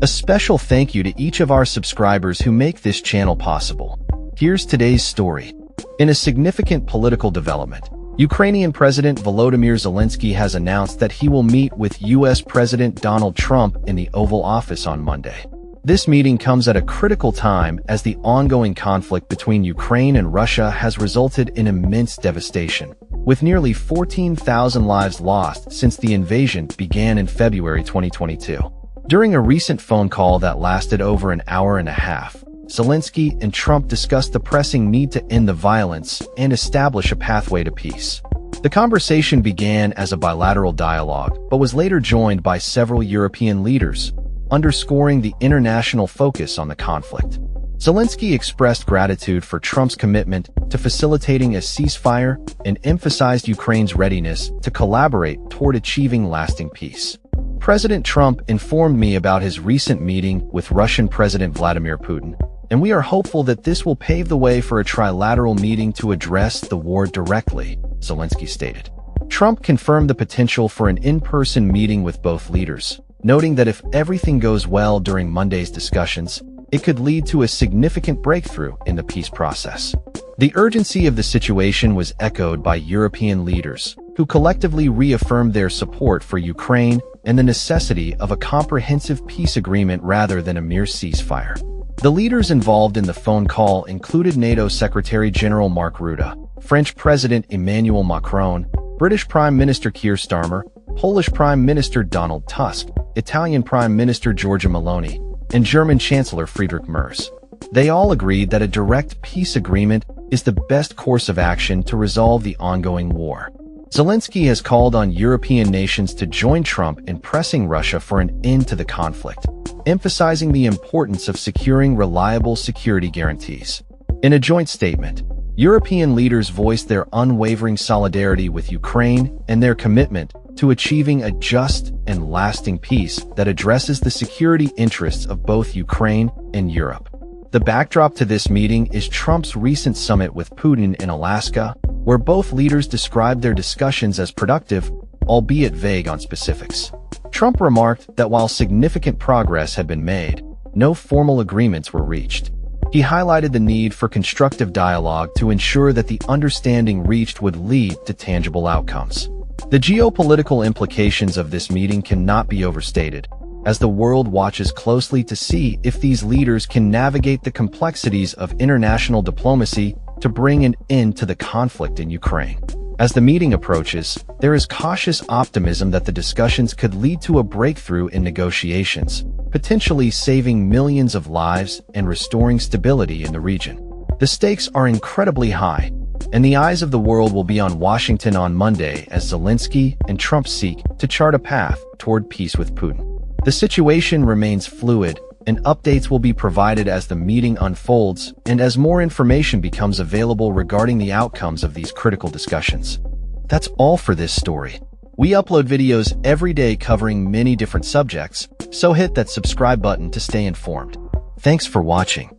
A special thank you to each of our subscribers who make this channel possible. Here's today's story. In a significant political development, Ukrainian President Volodymyr Zelensky has announced that he will meet with U.S. President Donald Trump in the Oval Office on Monday. This meeting comes at a critical time as the ongoing conflict between Ukraine and Russia has resulted in immense devastation, with nearly 14,000 lives lost since the invasion began in February 2022. During a recent phone call that lasted over an hour and a half, Zelensky and Trump discussed the pressing need to end the violence and establish a pathway to peace. The conversation began as a bilateral dialogue, but was later joined by several European leaders, underscoring the international focus on the conflict. Zelensky expressed gratitude for Trump's commitment to facilitating a ceasefire and emphasized Ukraine's readiness to collaborate toward achieving lasting peace. President Trump informed me about his recent meeting with Russian President Vladimir Putin, and we are hopeful that this will pave the way for a trilateral meeting to address the war directly, Zelensky stated. Trump confirmed the potential for an in-person meeting with both leaders, noting that if everything goes well during Monday's discussions, it could lead to a significant breakthrough in the peace process. The urgency of the situation was echoed by European leaders, who collectively reaffirmed their support for Ukraine and the necessity of a comprehensive peace agreement rather than a mere ceasefire. The leaders involved in the phone call included NATO Secretary General Mark Rutte, French President Emmanuel Macron, British Prime Minister Keir Starmer, Polish Prime Minister Donald Tusk, Italian Prime Minister Giorgia Meloni, and German Chancellor Friedrich Merz. They all agreed that a direct peace agreement is the best course of action to resolve the ongoing war. Zelensky has called on European nations to join Trump in pressing Russia for an end to the conflict, emphasizing the importance of securing reliable security guarantees. In a joint statement, European leaders voiced their unwavering solidarity with Ukraine and their commitment to achieving a just and lasting peace that addresses the security interests of both Ukraine and Europe. The backdrop to this meeting is Trump's recent summit with Putin in Alaska, where both leaders described their discussions as productive, albeit vague on specifics. Trump remarked that while significant progress had been made, no formal agreements were reached. He highlighted the need for constructive dialogue to ensure that the understanding reached would lead to tangible outcomes. The geopolitical implications of this meeting cannot be overstated, as the world watches closely to see if these leaders can navigate the complexities of international diplomacy to bring an end to the conflict in Ukraine. As the meeting approaches, there is cautious optimism that the discussions could lead to a breakthrough in negotiations, potentially saving millions of lives and restoring stability in the region. The stakes are incredibly high, and the eyes of the world will be on Washington on Monday as Zelensky and Trump seek to chart a path toward peace with Putin. The situation remains fluid, and updates will be provided as the meeting unfolds and as more information becomes available regarding the outcomes of these critical discussions. That's all for this story. We upload videos every day covering many different subjects, so hit that subscribe button to stay informed. Thanks for watching.